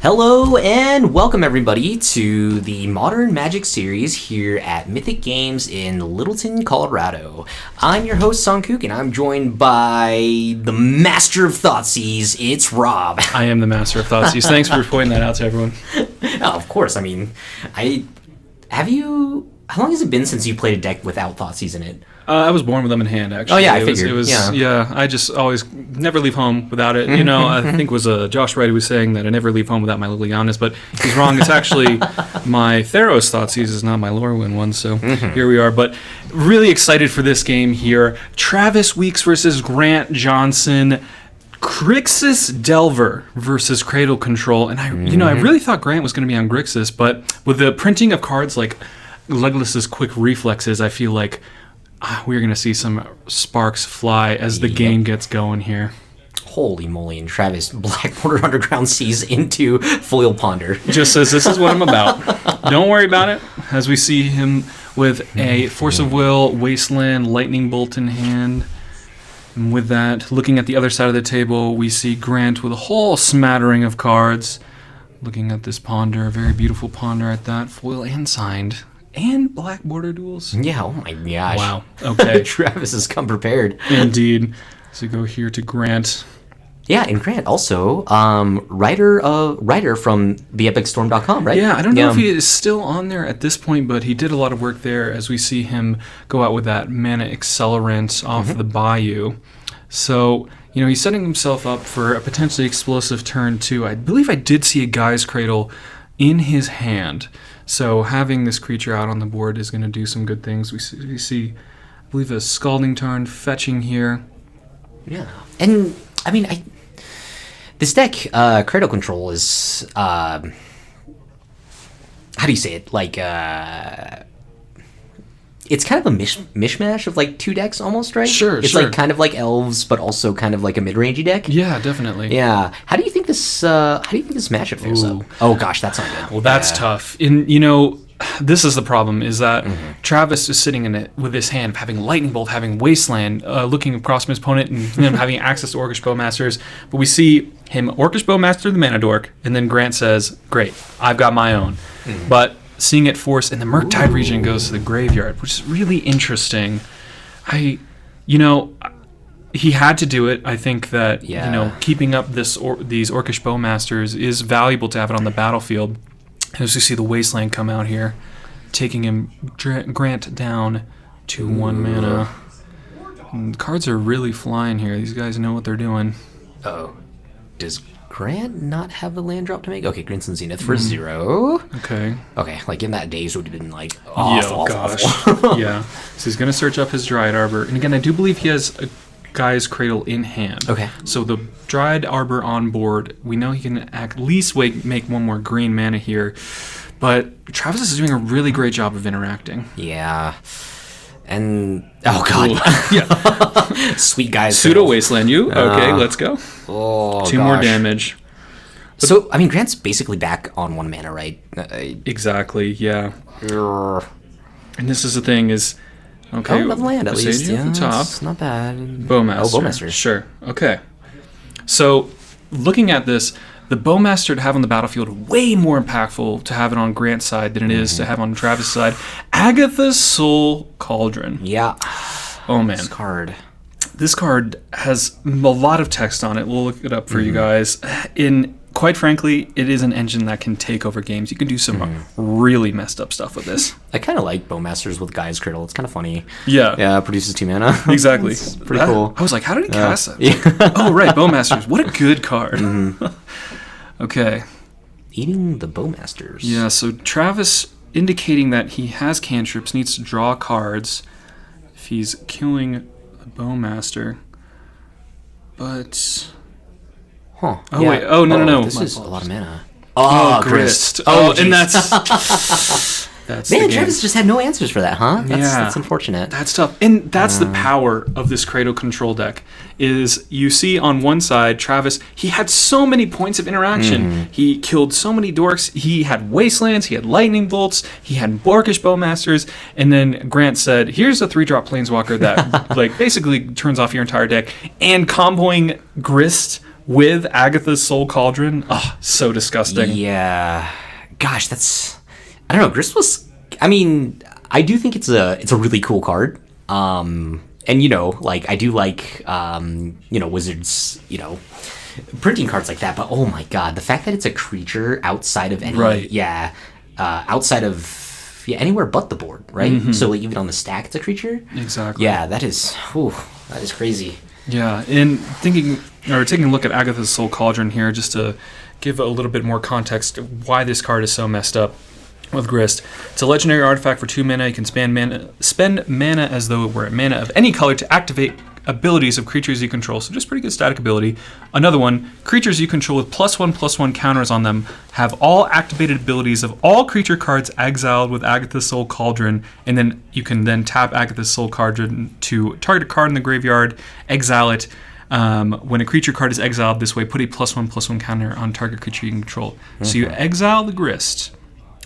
Hello and welcome everybody to the Modern Magic series here at Mythic Games in Littleton, Colorado. I'm your host, Song Kook, and I'm joined by the Master of Thoughtseize. It's Rob. I am the Master of Thoughtseize. Thanks for pointing that out to everyone. Oh, of course. I mean, how long has it been since you played a deck without Thoughtseize in it? I was born with them in hand, actually. Oh, yeah, I figured. I just always never leave home without it. You know, I think it was Josh Wright who was saying that I never leave home without my Lilianas, but he's wrong. It's actually my Theros Thoughtseize is not my Lorwyn one, so here we are. But really excited for this game here. Travis Weeks versus Grant Johnson. Grixis Delver versus Cradle Control. And I really thought Grant was going to be on Grixis, but with the printing of cards like Legolas's Quick Reflexes, I feel like we're going to see some sparks fly as the game gets going here. Holy moly, and Travis Blackwater Underground sees into Foil Ponder. Just says, this is what I'm about. Don't worry about it. As we see him with a Force of Will, Wasteland, Lightning Bolt in hand. And with that, looking at the other side of the table, we see Grant with a whole smattering of cards. Looking at this Ponder, a very beautiful Ponder at that, foil and signed. And black border duels. Yeah, oh my gosh. Wow. Okay. Travis has come prepared. Indeed. So go here to Grant. Yeah, and Grant also, writer from theepicstorm.com, right? Yeah, I don't know if he is still on there at this point, but he did a lot of work there as we see him go out with that mana accelerant off the Bayou. So, he's setting himself up for a potentially explosive turn too. I believe I did see a Guy's Cradle in his hand. So having this creature out on the board is going to do some good things. We see, I believe, a Scalding Tarn fetching here. Yeah, and I mean, this deck, Cradle Control is, how do you say it? Like, it's kind of a mishmash of like two decks almost, right? Sure, It's like kind of like elves, but also kind of like a mid-rangey deck. Yeah, definitely. Yeah. How do you think this matchup fares up? Oh gosh, that's not good. Well, that's tough. This is the problem, is that Travis is sitting in it with his hand of having Lightning Bolt, having Wasteland, looking across from his opponent, and him having access to Orcish Bowmasters. But we see him Orcish Bowmaster the Mana Dork, and then Grant says, great, I've got my own. But seeing it force, and the Murktide region goes to the graveyard, which is really interesting. He had to do it. I think that keeping up these Orcish Bowmasters is valuable to have it on the battlefield. As we see the Wasteland come out here, taking him Grant down to 1 mana. And the cards are really flying here. These guys know what they're doing. Uh-oh. Does Grant not have the land drop to make? Okay, Crimson Zenith for 0. Okay, like in that days would have been like awful. Yeah. So he's going to search up his Dryad Arbor. And again, I do believe he has a Guy's Cradle in hand. Okay. So the Dryad Arbor on board, we know he can at least make one more green mana here. But Travis is doing a really great job of interacting. Yeah. And oh god. Yeah. Sweet Guy's Pseudo Wasteland you. Okay, let's go. Oh, 2 more damage. So, I mean, Grant's basically back on 1 mana, right? Exactly, yeah. And this is the thing is, okay, another land at least. Yeah, at the top. It's not bad. Bowmaster. Oh, Bowmaster. Sure. Okay. So, looking at this, the Bowmaster to have on the battlefield, way more impactful to have it on Grant's side than it is to have on Travis' side. Agatha's Soul Cauldron. Yeah. Oh, man. This card has a lot of text on it. We'll look it up for you guys. Quite frankly, it is an engine that can take over games. You can do some really messed up stuff with this. I kind of like Bowmasters with Guy's Cradle. It's kind of funny. Yeah. Yeah, it produces 2 mana. Exactly. It's pretty cool. I was like, how did he cast that? Yeah. Oh, right, Bowmasters. What a good card. Okay. Eating the Bowmasters. Yeah, so Travis indicating that he has cantrips, needs to draw cards if he's killing the Bowmaster. But... Huh. Oh, yeah. Wait. Oh, no. This is a lot of mana. Oh, Grist. And that's... Man, Travis just had no answers for that, huh? That's unfortunate. That's tough. And that's the power of this Cradle Control deck, is you see on one side, Travis, he had so many points of interaction. He killed so many dorks. He had Wastelands, he had Lightning Bolts, he had Orcish Bowmasters, and then Grant said, here's a 3-drop Planeswalker that basically turns off your entire deck. And comboing Grist with Agatha's Soul Cauldron. Oh, so disgusting. Yeah. Gosh, that's... I don't know. Grist was... I mean, I do think it's a really cool card. And, you know, like, I do like, you know, Wizards, you know, printing cards like that. But, oh, my God. The fact that it's a creature outside of any... Right. Yeah. Outside of... Yeah, anywhere but the board, right? Mm-hmm. So, like, even on the stack, it's a creature? Exactly. Yeah, that is... Whew, that is crazy. Yeah, and taking a look at Agatha's Soul Cauldron here, just to give a little bit more context of why this card is so messed up with Grist. It's a legendary artifact for 2 mana. You can spend mana as though it were a mana of any color to activate abilities of creatures you control. So just pretty good static ability. Another one, creatures you control with +1/+1 counters on them have all activated abilities of all creature cards exiled with Agatha's Soul Cauldron, and then you can then tap Agatha's Soul Cauldron to target a card in the graveyard, exile it. When a creature card is exiled this way, put a +1/+1 counter on target creature you control. Mm-hmm. So you exile the Grist.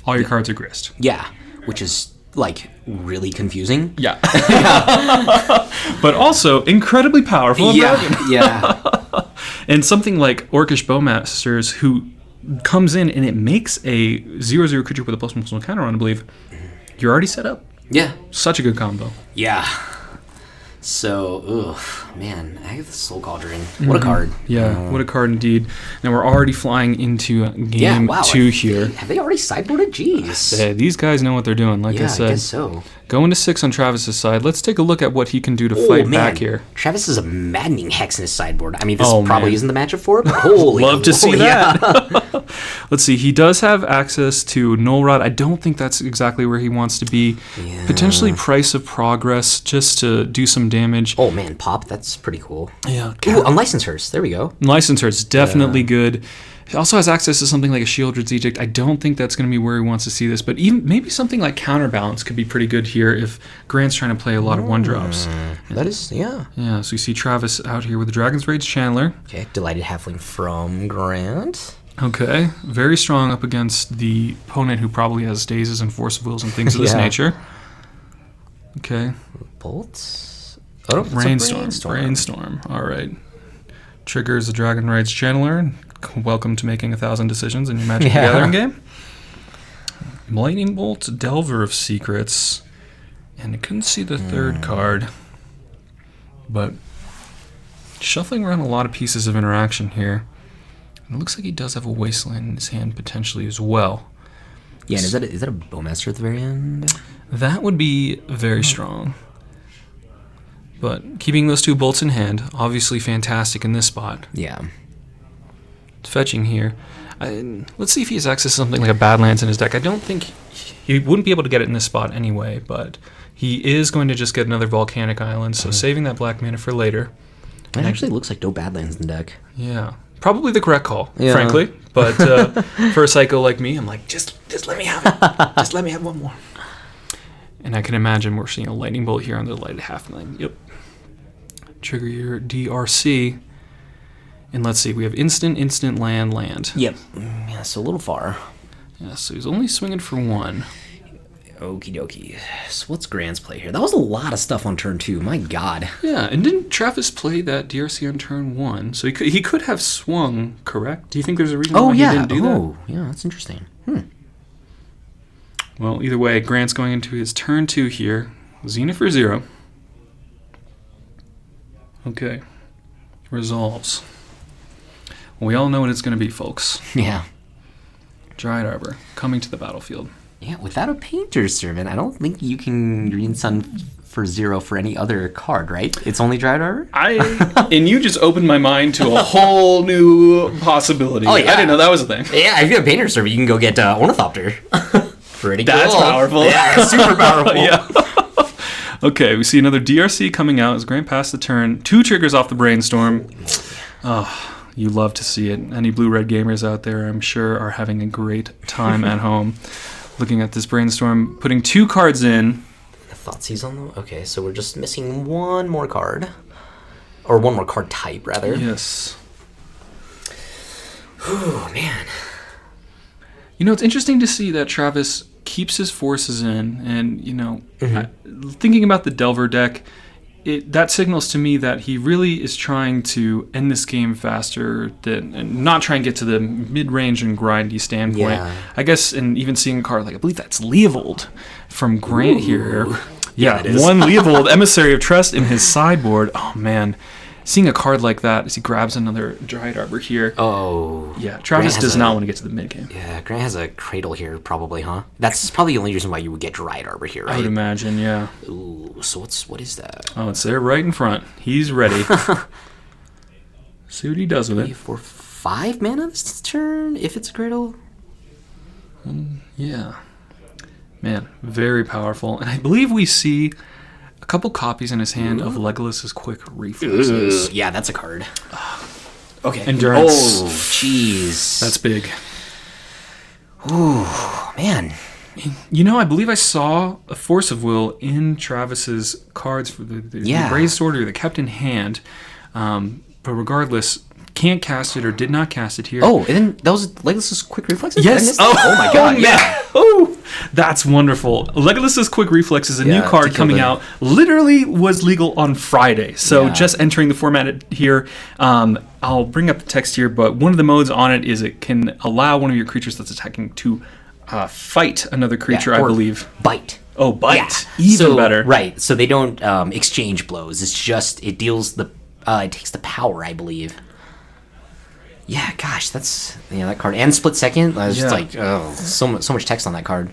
All your cards are Grist. Yeah, which is, like, really confusing. Yeah. But also incredibly powerful. Yeah. And something like Orcish Bowmasters, who comes in and it makes a 0/0 creature with a +1/+1 counter on, I believe. You're already set up. Yeah. Such a good combo. Yeah. So, man, Agatha's Soul Cauldron. What a card. Yeah, what a card indeed. Now we're already flying into game 2 here. Have they already sideboarded? Jeez. These guys know what they're doing, like I said. I guess so. Going to 6 on Travis's side. Let's take a look at what he can do to fight back here. Travis is a maddening hex in his sideboard. I mean, this probably isn't the matchup for it, but holy love to see yeah. that. Let's see. He does have access to Null Rod. I don't think that's exactly where he wants to be. Yeah. Potentially Price of Progress just to do some damage. Oh, man. Pop. That's pretty cool. Yeah. Ooh, Unlicensed Hearse. There we go. Unlicensed Hearse. Definitely good. He also has access to something like a Shieldred's Edict. I don't think that's going to be where he wants to see this, but even maybe something like Counterbalance could be pretty good here if Grant's trying to play a lot of 1-drops. That is, yeah. Yeah, so you see Travis out here with the Dragon's Rage Chandler. Okay, Delighted Halfling from Grant. Okay, very strong up against the opponent who probably has Dazes and Force of Wills and things of this nature. Okay. Bolts? Oh, Brainstorm. All right. Triggers the Dragon Rage Channeler. Welcome to making 1,000 decisions in your Magic the Gathering game. Lightning Bolt, Delver of Secrets. And I couldn't see the third card. But shuffling around a lot of pieces of interaction here. And it looks like he does have a Wasteland in his hand potentially as well. Yeah, and is that a Bowmaster at the very end? That would be very strong. But keeping those 2 bolts in hand, obviously fantastic in this spot. Yeah. Fetching here. Let's see if he has access to something like a Badlands in his deck. I don't think he wouldn't be able to get it in this spot anyway, but he is going to just get another Volcanic Island, so saving that black mana for later. It actually looks like no Badlands in the deck. Yeah. Probably the correct call, frankly. But for a psycho like me, I'm like, just let me have it. Just let me have one more. And I can imagine we're seeing a Lightning Bolt here on the Delighted Halfling. Yep. Trigger your DRC. And let's see, we have instant, land. Yep. Yeah, so a little far. Yeah, so he's only swinging for 1. Okie dokie. So what's Grant's play here? That was a lot of stuff on turn 2. My God. Yeah, and didn't Travis play that DRC on turn 1? So he could have swung, correct? Do you think there's a reason why he didn't do that? Oh, yeah, that's interesting. Well, either way, Grant's going into his turn 2 here. Zenith for 0. Okay. Resolves. We all know what it's going to be, folks. Yeah. Dryad Arbor, coming to the battlefield. Yeah, without a Painter's Servant, I don't think you can Green Sun for 0 for any other card, right? It's only Dryad Arbor? And you just opened my mind to a whole new possibility. Oh, yeah. I didn't know that was a thing. Yeah, if you have Painter's Servant, you can go get Ornithopter. Pretty cool. That's powerful. Yeah, super powerful. Yeah. Okay, we see another DRC coming out as Grant passed the turn. 2 triggers off the Brainstorm. Oh, you love to see it. Any blue-red gamers out there, I'm sure, are having a great time at home looking at this Brainstorm, putting 2 cards in. I thought he's on the... Okay, so we're just missing 1 more card. Or 1 more card type, rather. Yes. Oh, man. You know, it's interesting to see that Travis keeps his forces in, and, you know, thinking about the Delver deck, that signals to me that he really is trying to end this game faster and not try and get to the mid-range and grindy standpoint. Yeah. I guess, and even seeing a card like, I believe that's Leovold from Grant here. Yeah, it is. One Leovold, Emissary of Trust in his sideboard. Oh, man. Seeing a card like that as he grabs another Dryad Arbor here. Oh. Yeah, Travis does not want to get to the mid-game. Yeah, Grant has a Cradle here, probably, huh? That's probably the only reason why you would get Dryad Arbor here, right? I would imagine, yeah. Ooh, so what is that? Oh, it's there right in front. He's ready. See what he does with it. For 5 mana this turn, if it's a Cradle? Yeah. Man, very powerful. And I believe we see a couple copies in his hand of Legolas's Quick Reflexes. Yeah, that's a card. Okay. Endurance. Oh, jeez. That's big. Ooh, man. You know, I believe I saw a Force of Will in Travis's cards for the Raised Sword or the kept in hand. But regardless, can't cast it or did not cast it here. Oh, and then that was Legolas's Quick Reflexes? Yes. Oh my god, yeah. Oh, that's wonderful. Legolas's Quick Reflex is a new card coming out. Literally was legal on Friday. So just entering the format here. I'll bring up the text here, but one of the modes on it is it can allow one of your creatures that's attacking to fight another creature, I believe. Bite. Oh, bite. Yeah. Even better. Right. So they don't exchange blows. It's just it deals it takes the power, I believe. Yeah, gosh, that's that card and split second. I was just like, oh, so much text on that card.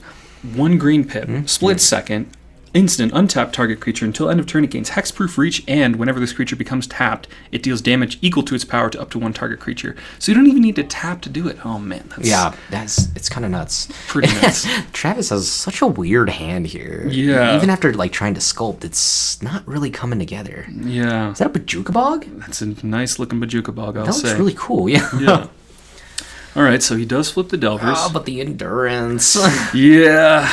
1 green pip, split second, instant, untap target creature until end of turn. It gains hexproof reach, and whenever this creature becomes tapped, it deals damage equal to its power to up to 1 target creature. So you don't even need to tap to do it. Oh man, it's kind of nuts. Pretty nuts. Travis has such a weird hand here. Yeah. Even after trying to sculpt, it's not really coming together. Yeah. Is that a Bajuka Bog? That's a nice looking Bajuka Bog, I'll say. That looks really cool. Yeah. Yeah. All right, so he does flip the Delvers. Oh, but the endurance. Yeah.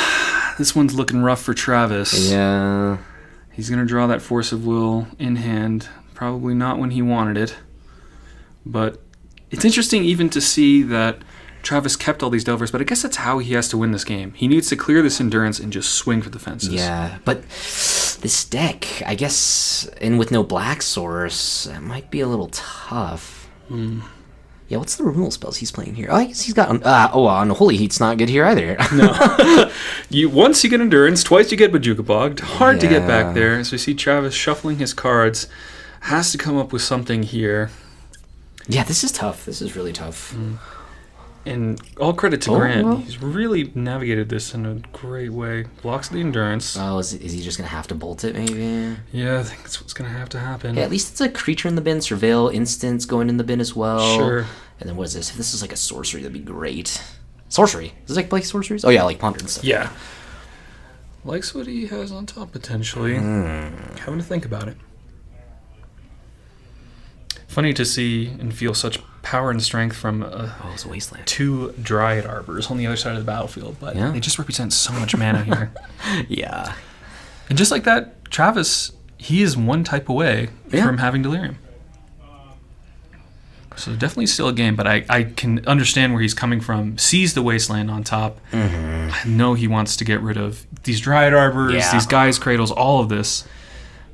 This one's looking rough for Travis. Yeah. He's going to draw that Force of Will in hand. Probably not when he wanted it. But it's interesting even to see that Travis kept all these Delvers, but I guess that's how he has to win this game. He needs to clear this endurance and just swing for the fences. Yeah, but this deck, I guess, and with no black source, it might be a little tough. Yeah, what's the removal spells he's playing here? Oh, I guess he's got Unholy Heat's not good here either. No. Once you get Endurance, twice you get Bajuka Bogged. Hard to get back there. So we see Travis shuffling his cards. Has to come up with something here. Yeah, this is tough. This is really tough. And all credit to Grant. He's really navigated this in a great way. Blocks the Endurance. Oh, is he just going to have to bolt it, maybe? Yeah, I think that's what's going to have to happen. Yeah, at least it's a creature in the bin. Surveil, instants going in the bin as well. Sure. And then what is this? If this is like a sorcery, that'd be great. Sorcery? Does it like sorceries? Oh, yeah, like Ponder and stuff. Yeah. Likes what he has on top, potentially. Having to think about it. Funny to see and feel such power and strength from it's a wasteland. 2 Dryad Arbors on the other side of the battlefield, but they just represent so much mana here. Yeah. And just like that, Travis, he is one type away from having Delirium. So definitely still a game, but I can understand where he's coming from. Sees the wasteland on top. I know he wants to get rid of these Dryad Arbors, these Gaia's Cradles, all of this.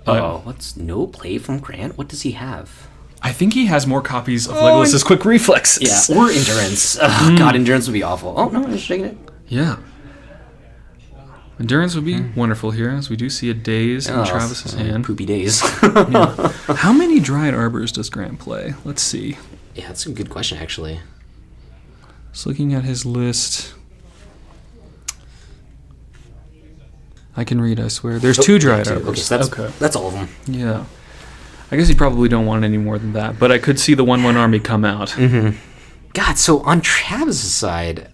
What's no play from Grant? What does he have? I think he has more copies of Legolas's Quick Reflexes. Yeah, or Endurance. God, Endurance would be awful. Oh, no, I'm just shaking it. Yeah. Endurance would be wonderful here, as we do see a Daze in Travis's hand. Poopy Daze. How many Dryad Arbors does Grant play? Let's see. Yeah, that's a good question, actually. Just looking at his list. I can read, I swear. There's 2 Dryad Arbors. Okay, so that's all of them. Yeah. I guess he probably don't want any more than that, but I could see the 1/1 army come out. God, so on Travis's side,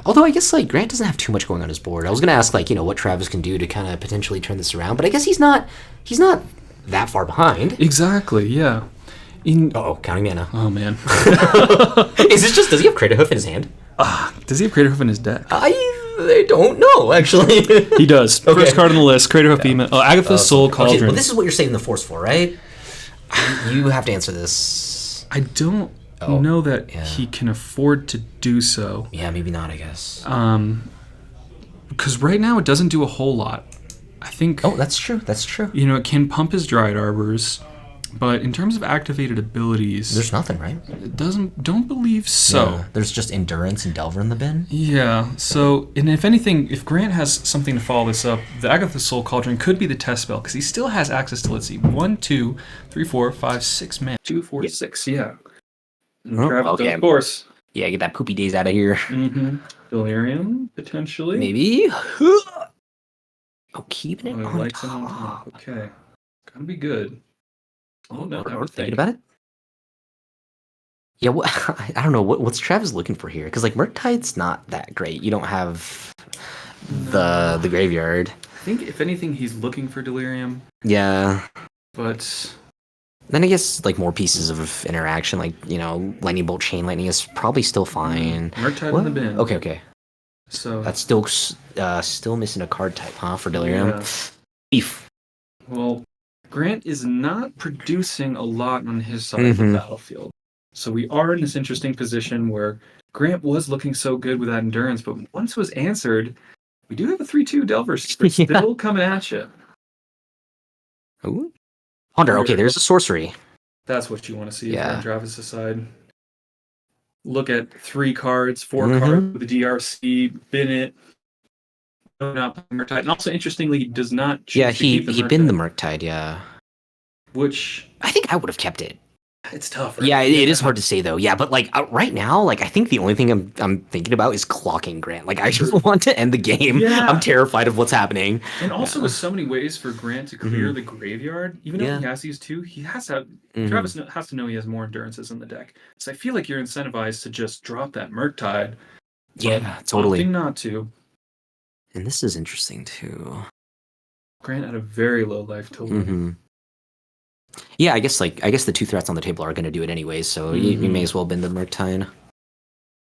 although I guess like Grant doesn't have too much going on his board. I was gonna ask what Travis can do to kind of potentially turn this around, but I guess he's not that far behind. Exactly, yeah. Counting mana. Oh man. Does he have Cradle Hoof in his hand? Does he have Cradle Hoof in his deck? I don't know, actually. He does. Okay. First card on the list, Cradle Hoof Beam. Agatha's Soul Cauldron. Okay, well, this is what you're saving the Force for, right? You have to answer this. I don't know that he can afford to do so. Yeah, maybe not, I guess. Because right now it doesn't do a whole lot. I think... Oh, that's true. That's true. You know, it can pump his Dryad Arbors, but in terms of activated abilities... There's nothing, right? It don't believe so. Yeah, there's just Endurance and Delver in the bin. Yeah, so, and if anything, if Grant has something to follow this up, the Agatha's Soul Cauldron could be the test spell, because he still has access to, let's see, 1, 2, 3, 4, 5, 6 mana. 2, 4, 6, yeah. Okay. Of course. Yeah, get that poopy days out of here. Mm-hmm. Delirium, potentially. Maybe. Oh, keeping it on top. Okay. Gonna be good. Oh, no, We're thinking about it? Yeah, I don't know. What's Travis looking for here? Because, like, Murktide's not that great. You don't have the graveyard. I think, if anything, he's looking for Delirium. Yeah. But... Then I guess, like, more pieces of interaction, like, you know, Lightning Bolt, Chain Lightning is probably still fine. Murktide in the bin. Okay. So that's still missing a card type, huh, for Delirium? Yeah. Beef. Well, Grant is not producing a lot on his side of the battlefield. So we are in this interesting position where Grant was looking so good with that Endurance, but once it was answered, we do have a 3/2 Delver still coming at you. Ooh. Ponder, okay, there's a sorcery. That's what you want to see if you're on Travis' side. Look at 3 cards, 4 cards with the DRC, bin it. Not Murktide. And also, interestingly, he does not choose to keep the he binned the Murktide, yeah. Which... I think I would have kept it. It's tough, right? Yeah, it is hard to say, though. Yeah, but, like, right now, like, I think the only thing I'm thinking about is clocking Grant. Like, I just want to end the game. Yeah. I'm terrified of what's happening. And also, with so many ways for Grant to clear the graveyard, even though he has these 2, he has to have... Travis has to know he has more Endurances in the deck. So I feel like you're incentivized to just drop that Murktide. Yeah, totally. Opting not to. And this is interesting, too. Grant had a very low life total. Yeah, I guess the 2 threats on the table are going to do it anyway, so you may as well bend the Murktide.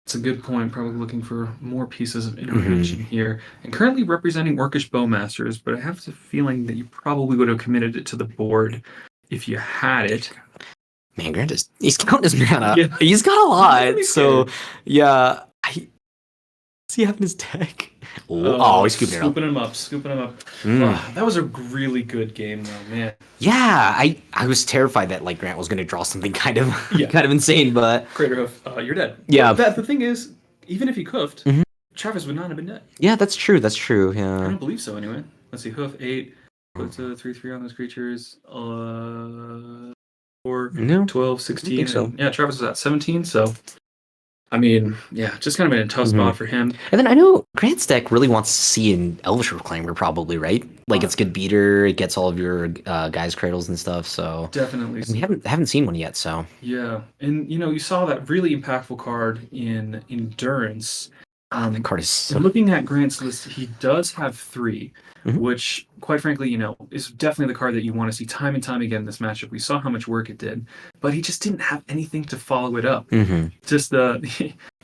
It's a good point. Probably looking for more pieces of interaction here. And currently representing Orcish Bowmasters, but I have the feeling that you probably would have committed it to the board if you had it. Man, Grant he's counting his mana. He's got a lot. So, yeah. What's he have in his deck? He's scooping him up. That was a really good game, though, man. Yeah, I was terrified that, like, Grant was going to draw something kind of insane, but... Crater Hoof, you're dead. Yeah. But the thing is, even if he hoofed, Travis would not have been dead. Yeah, that's true, yeah. I don't believe so, anyway. Let's see, Hoof, 8, put 3/3 on those creatures, 4, 12, 16. I think so. Yeah, Travis is at 17, so... I mean, yeah, just kind of in a tough spot for him. And then I know Grant's deck really wants to see an Elvish Reclaimer, probably, right? Like, it's good beater, it gets all of your guys' cradles and stuff, so... Definitely. We haven't seen one yet, so... Yeah, and, you know, you saw that really impactful card in Endurance. That card is so... Looking at Grant's list, he does have 3, which, quite frankly, you know, is definitely the card that you want to see time and time again in this matchup. We saw how much work it did, but he just didn't have anything to follow it up. Just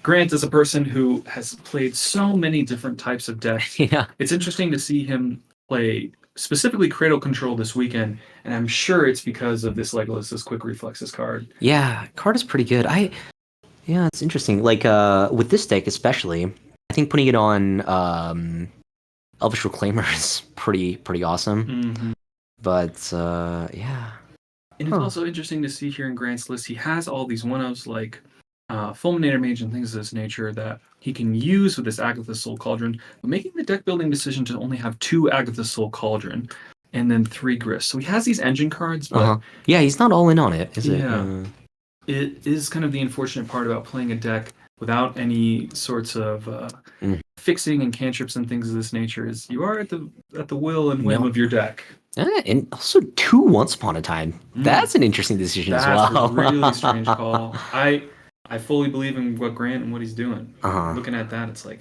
Grant is a person who has played so many different types of decks. Yeah. It's interesting to see him play specifically Cradle Control this weekend, and I'm sure it's because of this Legolas's Quick Reflexes card. Yeah, card is pretty good. Yeah, it's interesting. Like, with this deck especially, I think putting it on Elvish Reclaimer is pretty awesome. But, yeah. And it's also interesting to see here in Grant's list, he has all these one-ofs like Fulminator Mage and things of this nature that he can use with this Agatha's Soul Cauldron, but making the deck-building decision to only have 2 Agatha's Soul Cauldron and then 3 Grist. So he has these engine cards, but... Yeah, he's not all in on it, is it? Yeah. It is kind of the unfortunate part about playing a deck without any sorts of fixing and cantrips and things of this nature, is you are at the will and whim of your deck. And also 2 Once Upon a Time. That's an interesting decision as well. That's a really strange call. I fully believe in what Grant and what he's doing. Looking at that, it's like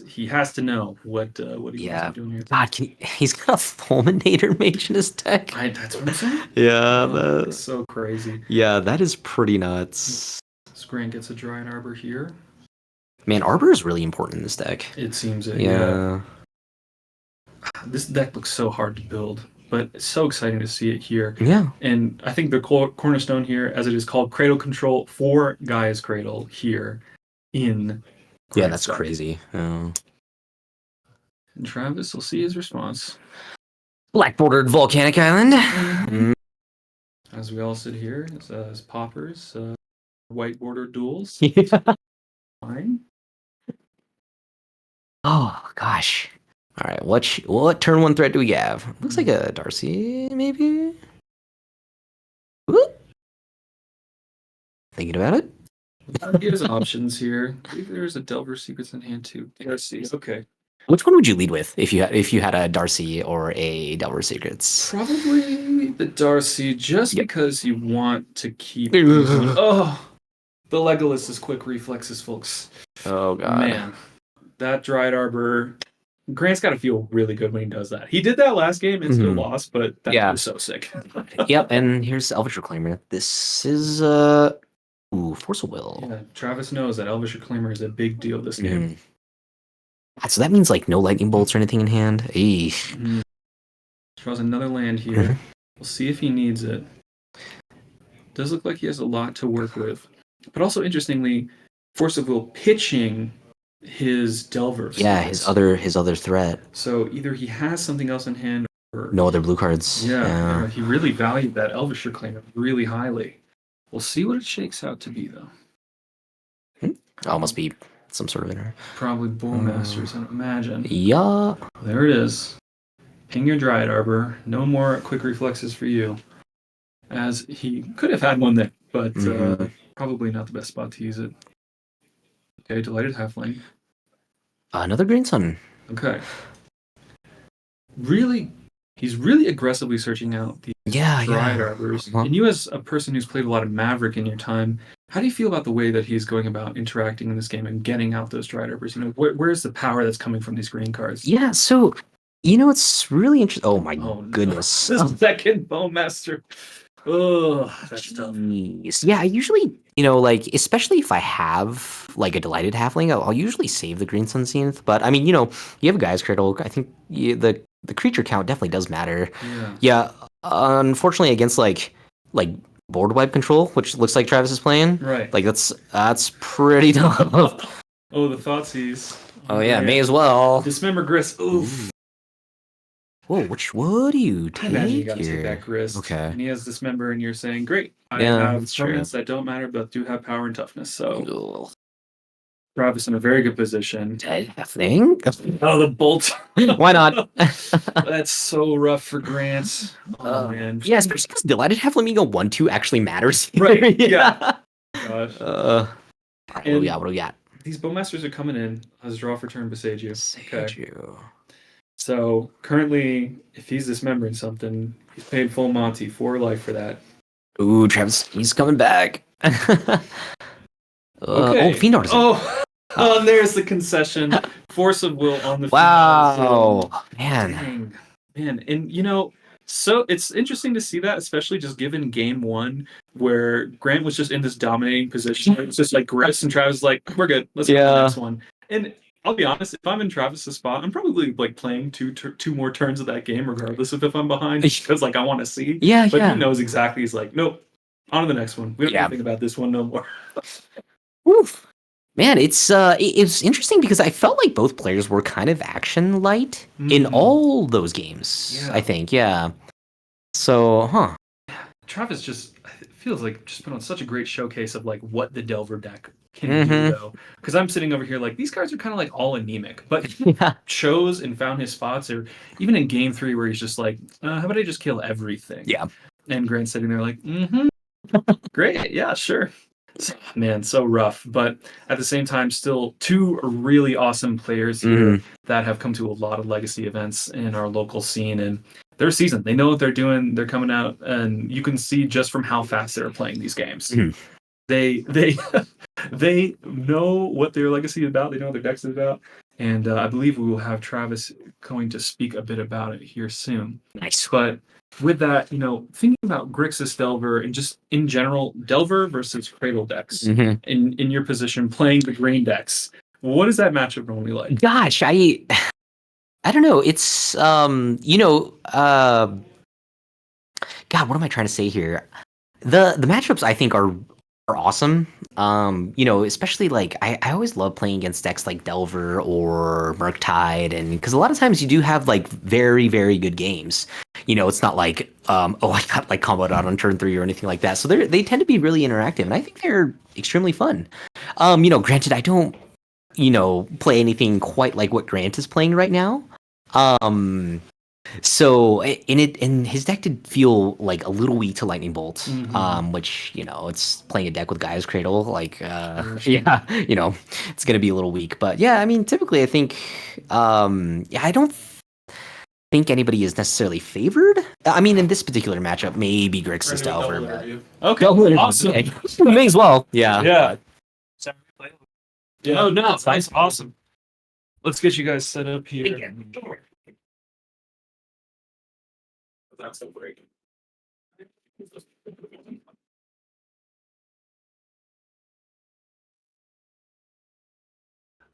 he has to know what he's doing here. God, he's got a Fulminator Mage in his deck. That's what I'm saying. Yeah, that's so crazy. Yeah, that is pretty nuts. So Grant gets a Dryad Arbor here. Man, Arbor is really important in this deck. It seems it. Yeah. This deck looks so hard to build, but it's so exciting to see it here. Yeah. And I think the cornerstone here, as it is called, Cradle Control for Gaia's Cradle here in... Yeah, that's crazy. Oh. And Travis will see his response. Black bordered volcanic island. As we all sit here as poppers, white bordered duels. Fine. Oh gosh. All right, what turn one threat do we have? Looks like a Darcy, maybe. Whoop. Thinking about it. He has options here. I believe there's a Delver Secrets in hand too. Darcy. Okay. Which one would you lead with if you had a Darcy or a Delver Secrets? Probably the Darcy, just because you want to keep. Ugh. The Legolas's quick reflexes, folks. Oh god. Man, that Dried Arbor. Grant's got to feel really good when he does that. He did that last game and still lost, but that was so sick. Yep, and here's Elvish Reclaimer. This is Force of Will. Yeah, Travis knows that Elvish Reclaimer is a big deal this game. So that means like no lightning bolts or anything in hand. Eesh. Draws another land here. We'll see if he needs it. Does look like he has a lot to work with. But also interestingly, Force of Will pitching his Delver. Yeah, his other threat. So either he has something else in hand or no other blue cards. Yeah. He really valued that Elvish Reclaimer really highly. We'll see what it shakes out to be though. Oh, must be some sort of inner. Probably Bowmasters, I imagine. Yeah. There it is. Ping your Dryad Arbor. No more quick reflexes for you. As he could have had one there, but probably not the best spot to use it. Okay, Delighted Halfling. Another Green Sun. Okay. He's really aggressively searching out the Dryad Arbors. And you, as a person who's played a lot of Maverick in your time, how do you feel about the way that he's going about interacting in this game and getting out those Dryad Arbors? You know, where's the power that's coming from these green cards? Yeah, so it's really interesting. Oh my goodness. The second Bowmaster. Oh, that's tough. Yeah, I usually, like, especially if I have like a Delighted Halfling, I'll usually save the Green Sun Zenith. But I mean, you have a Guy's Cradle. I think the creature count definitely does matter. Yeah. Unfortunately, against like board wipe control, which looks like Travis is playing. Right. Like that's pretty tough. Oh, the Thoughtseize. Oh yeah, may as well. Dismember Grist. Oof. Whoa, what do you take? I imagine you gotta take that Grist. Okay. And he has Dismember, and you're saying, great, I have permanents that don't matter, but do have power and toughness. So Travis in a very good position. Thing? Oh, the bolt. Why not? That's so rough for Grant. Oh, man. Yeah, especially because Delighted Halfling being a 1/2 actually matters. Right, yeah. Gosh. What do we got? These Bowmasters are coming in as draw for turn beside you. Okay. So currently, if he's dismembering something, he's paid full Monty 4 life for that. Ooh, Travis, he's coming back. Okay. Oh, Fiend Artisan. Oh, and there's the concession. Force of Will on the Wow, man. Dang. Man, and so it's interesting to see that, especially just given game 1, where Grant was just in this dominating position. It was just like Grist and Travis like, we're good. Let's go to the next one. And I'll be honest, if I'm in Travis's spot, I'm probably like playing two more turns of that game, regardless of if I'm behind, because like I want to see. Yeah, but he knows exactly. He's like, nope, on to the next one. We don't have to think about this one no more. Oof. Man, it's interesting because I felt like both players were kind of action light in all those games. I think, So, Travis just feels like just put on such a great showcase of like what the Delver deck can do, though. Because I'm sitting over here like these cards are kind of like all anemic, but he chose and found his spots. Or even in game 3 where he's just like, how about I just kill everything? Yeah. And Grant's sitting there like, great, yeah, sure. Man, so rough, but at the same time, still 2 really awesome players here that have come to a lot of legacy events in our local scene, and they're seasoned. They know what they're doing. They're coming out, and you can see just from how fast they're playing these games. They they know what their legacy is about. They know what their decks is about, and I believe we will have Travis going to speak a bit about it here soon. Nice, but. With that, thinking about Grixis Delver and just in general, Delver versus Cradle decks in your position, playing the green decks, what is that matchup normally like? Gosh, I don't know. It's God, what am I trying to say here? The matchups I think are are awesome. Especially like I always love playing against decks like Delver or Murktide, and because a lot of times you do have like very, very good games. It's not like oh, I got like comboed out on turn 3 or anything like that. So they tend to be really interactive, and I think they're extremely fun. Granted, I don't play anything quite like what Grant is playing right now. Um, so in his deck did feel like a little weak to Lightning Bolt, which it's playing a deck with Gaia's Cradle, like yeah, it's gonna be a little weak. But yeah, I mean, typically I think yeah, I don't think anybody is necessarily favored. I mean, in this particular matchup, maybe Grixis Delver, but Okay, Delver, awesome. may as well. Yeah, Yeah. Yeah. Oh no, that's awesome. Let's get you guys set up here. That's no break.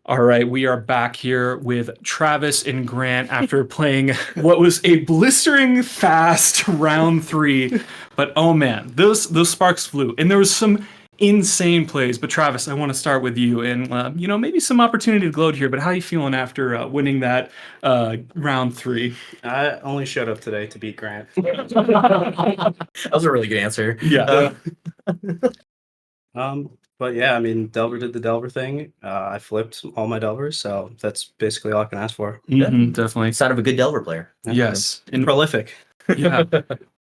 All right, we are back here with Travis and Grant after playing what was a blistering fast round 3. But oh man, those sparks flew, and there was some insane plays. But Travis, I want to start with you, and maybe some opportunity to gloat here. But how are you feeling after winning that round 3? I only showed up today to beat Grant. that was a really good answer. Yeah. But yeah, I mean, Delver did the Delver thing. I flipped all my Delvers, so that's basically all I can ask for. Definitely. Sign of a good Delver player. Yes, And prolific. Yeah.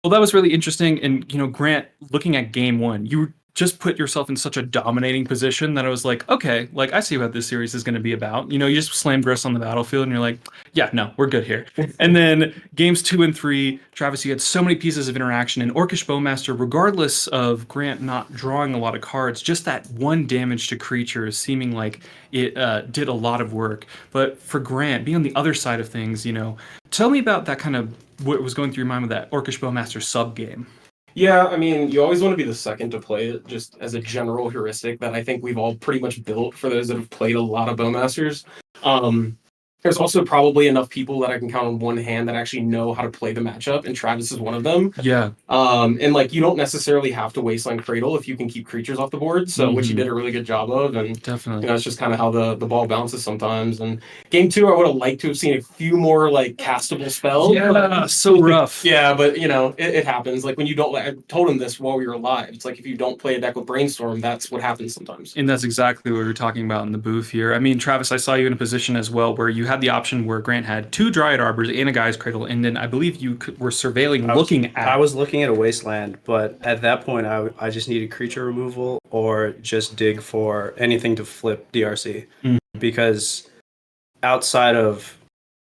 Well, that was really interesting. And, Grant, looking at game 1, you just put yourself in such a dominating position that I was like, okay, like I see what this series is going to be about. You just slam Gris on the battlefield and you're like, yeah, no, we're good here. And then games 2 and 3, Travis, you had so many pieces of interaction, and Orcish Bowmaster, regardless of Grant not drawing a lot of cards, just that one damage to creatures seeming like it did a lot of work. But for Grant, being on the other side of things, tell me about that kind of what was going through your mind with that Orcish Bowmaster sub game. Yeah, I mean, you always want to be the second to play it, just as a general heuristic that I think we've all pretty much built for those that have played a lot of Bowmasters. There's also probably enough people that I can count on one hand that actually know how to play the matchup, and Travis is one of them. Yeah. And like, you don't necessarily have to Wasteland Cradle if you can keep creatures off the board, so which you did a really good job of, and Definitely. it's just kind of how the ball bounces sometimes. And game 2, I would have liked to have seen a few more like castable spells. Yeah, so rough. Yeah, but it happens. Like when you don't, I told him this while we were live. It's like if you don't play a deck with Brainstorm, that's what happens sometimes. And that's exactly what we were talking about in the booth here. I mean, Travis, I saw you in a position as well where you had the option where Grant had 2 Dryad Arbors and a Guy's Cradle, and then I believe you were surveilling, I was looking at a Wasteland, but at that point, I just needed creature removal or just dig for anything to flip DRC. Because outside of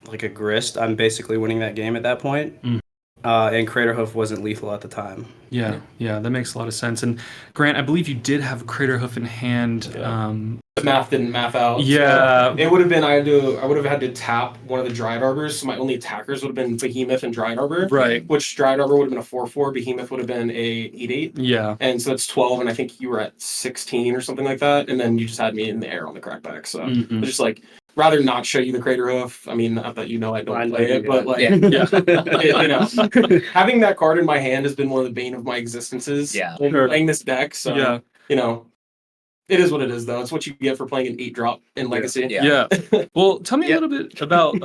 like a Grist, I'm basically winning that game at that point. And Craterhoof wasn't lethal at the time. Yeah, that makes a lot of sense. And Grant, I believe you did have Craterhoof in hand. The math didn't math out. Yeah. So it would have been, I would have had to tap one of the Dryad Arbors, so my only attackers would have been Behemoth and Dryad Arbor. Right. Which Dryad Arbor would have been a 4/4, Behemoth would have been a 8/8. Yeah. And so it's 12, and I think you were at 16 or something like that, and then you just had me in the air on the crackback. So it's just like, rather not show you the Craterhoof. I mean, not that I don't play it, but like, having that card in my hand has been one of the bane of my existences. Yeah. Playing this deck, so it is what it is, though. It's what you get for playing an 8-drop in Legacy. Yeah. Well, tell me a little bit about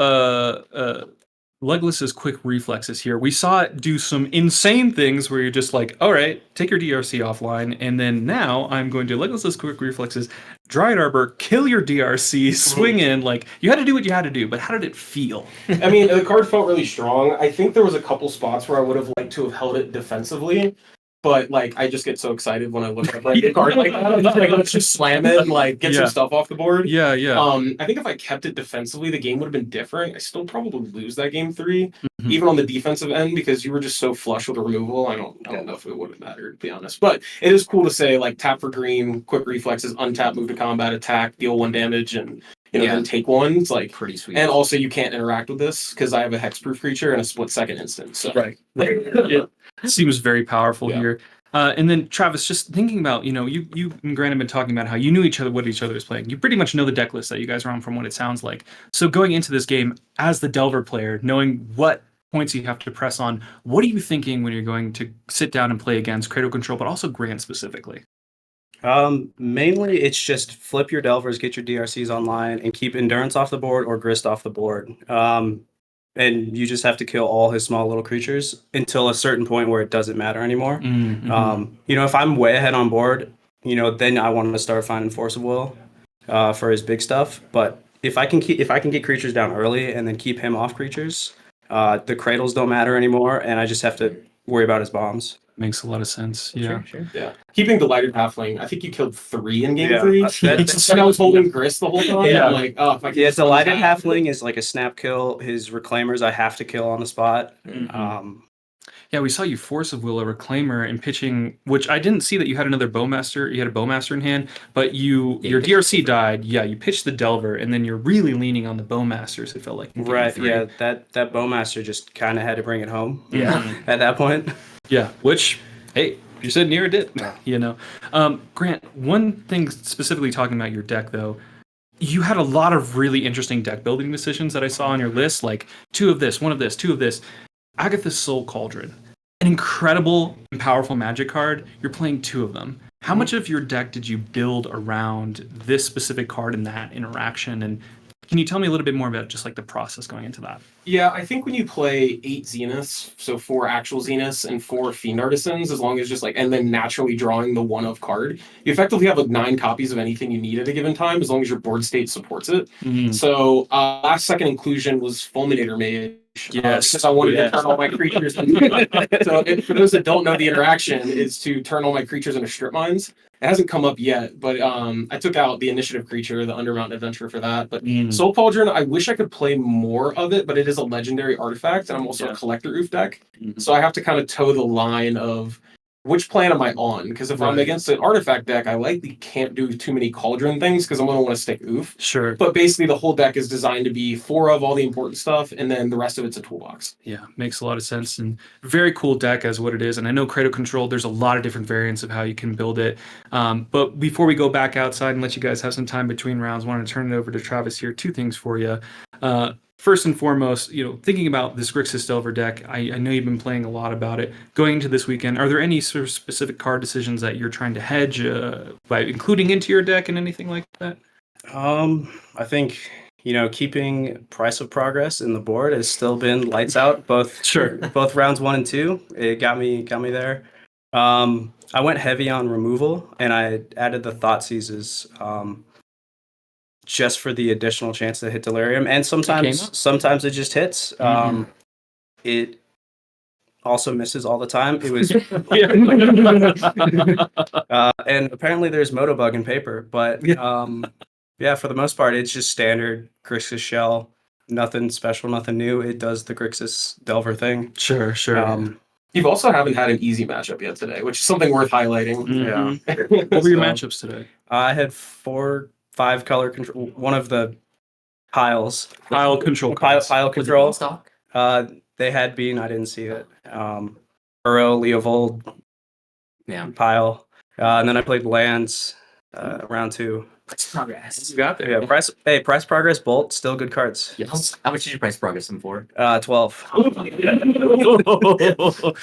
Legolas's quick reflexes here. We saw it do some insane things where you're just like, all right, take your DRC offline, and then now I'm going to Legolas's quick reflexes, Dryad Arbor, kill your DRC, swing in. Like, you had to do what you had to do, but how did it feel? I mean, the card felt really strong. I think there was a couple spots where I would have liked to have held it defensively. But like, I just get so excited when I look at the card like that. I'm just like, let's just slam it and like get some stuff off the board. Yeah. I think if I kept it defensively, the game would have been different. I still probably lose that game 3, even on the defensive end, because you were just so flush with the removal. I don't know if it would have mattered, to be honest. But it is cool to say like tap for green, quick reflexes, untap, move to combat, attack, deal 1 damage, and then take 1. It's like pretty sweet. And also, you can't interact with this because I have a hexproof creature and a split-second instant. So It seems very powerful here. And then Travis, just thinking about, you and Grant have been talking about how you knew what each other is playing. You pretty much know the deck list that you guys are on from what it sounds like. So going into this game as the Delver player, knowing what points you have to press on, what are you thinking when you're going to sit down and play against Cradle Control, but also Grant specifically? Mainly it's just flip your Delvers, get your DRCs online, and keep Endurance off the board or Grist off the board. And you just have to kill all his small little creatures until a certain point where it doesn't matter anymore. If I'm way ahead on board, then I want to start finding Force of Will for his big stuff. But if I can get creatures down early and then keep him off creatures, the cradles don't matter anymore, and I just have to worry about his bombs. Makes a lot of sense. Yeah. Sure. Yeah. Keeping Delighted Halfling, I think you killed 3 in game Yeah, 3. that's- And I was holding Grist the whole time. Yeah. I'm like, oh, if I can Yeah, just Delighted kill that. Halfling is like a snap kill. His Reclaimers I have to kill on the spot. Yeah, we saw you Force of Will, a Reclaimer, and pitching, which I didn't see that you had another Bowmaster. You had a Bowmaster in hand, but your DRC died. Yeah, you pitched the Delver, and then you're really leaning on the Bowmasters, it felt like. in game Right, 3. yeah, that Bowmaster just kind of had to bring it home. Yeah. At that point. Yeah, which, hey, you said near it did. Grant, one thing specifically talking about your deck, though, you had a lot of really interesting deck building decisions that I saw on your list, like 2 of this, 1 of this, 2 of this. Agatha's Soul Cauldron, an incredible and powerful magic card. You're playing 2 of them. How much of your deck did you build around this specific card and that interaction? And can you tell me a little bit more about just like the process going into that? Yeah, I think when you play 8 Zeniths, so 4 actual Zeniths and 4 Fiend Artisans, as long as just and then naturally drawing the 1 of card, you effectively have 9 copies of anything you need at a given time, as long as your board state supports it. So last second inclusion was Fulminator Mage. Yes. Because I wanted to turn all my creatures. So for those that don't know, the interaction is to turn all my creatures into strip mines. It hasn't come up yet, but I took out the initiative creature, the Undermountain Adventure for that. But Soul Cauldron, I wish I could play more of it, but it is a legendary artifact, and I'm also a Collector Oof deck. So I have to kind of toe the line of which plan am I on? Because if I'm against an artifact deck, I likely can't do too many Cauldron things because I'm going to want to stick Oof. Sure. But basically, the whole deck is designed to be 4 of all the important stuff, and then the rest of it's a toolbox. Yeah, makes a lot of sense, and very cool deck as what it is. And I know Cradle Control, there's a lot of different variants of how you can build it. But before we go back outside and let you guys have some time between rounds, I want to turn it over to Travis here. 2 things for you. First and foremost, thinking about this Grixis Delver deck, I know you've been playing a lot about it. Going into this weekend, are there any sort of specific card decisions that you're trying to hedge by including into your deck and anything like that? I think keeping Price of Progress in the board has still been lights out. Both rounds 1 and 2. It got me there. I went heavy on removal, and I added the Thought Seizes. Just for the additional chance to hit Delirium, and sometimes it just hits. It also misses all the time. It was, and apparently there's Motobug in paper, but for the most part, it's just standard Grixis shell. Nothing special, nothing new. It does the Grixis Delver thing. Sure. You also haven't had an easy matchup yet today, which is something worth highlighting. What were your matchups today? I had 4-5 color control. One of the piles. Pile control. Pile control. Stock? They had Bean. I didn't see it. Uro, Leovold. Yeah. Pile. And then I played lands round 2. Price Progress. You got there. Yeah, Price Progress, Bolt, still good cards. Yes. How much did you Price Progress them for? 12.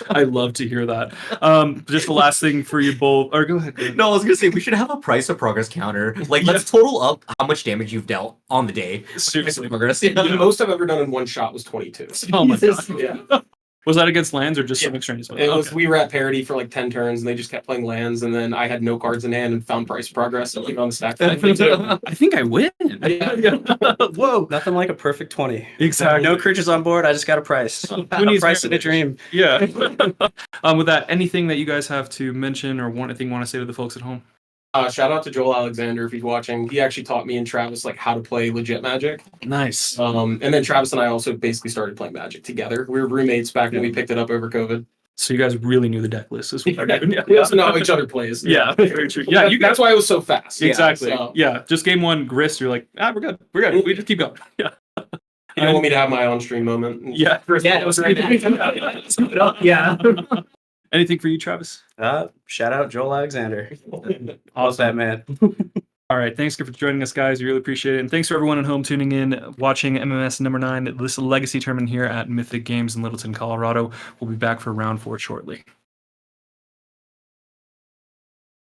I love to hear that. Just the last thing for you both. Or go ahead. No, I was gonna say we should have a Price of Progress counter. Like, let's total up how much damage you've dealt on the day. Seriously. Progress. The most I've ever done in one shot was 22. Oh my god. Yeah. Was that against lands or just some extraneous? It was, we were at parity for like 10 turns, and they just kept playing lands, and then I had no cards in hand and found Price Progress and on the stack. I think I win. Whoa, nothing like a perfect 20. Exactly. No creatures on board, I just got a price. Who needs Price in a dream. Yeah. With that, anything that you guys have to mention or want to say to the folks at home? Shout out to Joel Alexander if he's watching. He actually taught me and Travis like how to play legit Magic. Nice. And then Travis and I also basically started playing Magic together. We were roommates back when we picked it up over COVID. So you guys really knew the deck list. Is what We also know how each other plays. Yeah, very true. Yeah, that's why it was so fast. Exactly. Yeah, so. Yeah, just game 1, Grist, you're like, we're good. We're good. We just keep going. Yeah. You don't want me to have my on-stream moment? Yeah. It was great. Yeah. Anything for you, Travis? Shout out Joel Alexander. Love Awesome. that man. All right. Thanks for joining us, guys. We really appreciate it. And thanks for everyone at home tuning in, watching MMS number 9, this legacy tournament here at Mythic Games in Littleton, Colorado. We'll be back for round 4 shortly.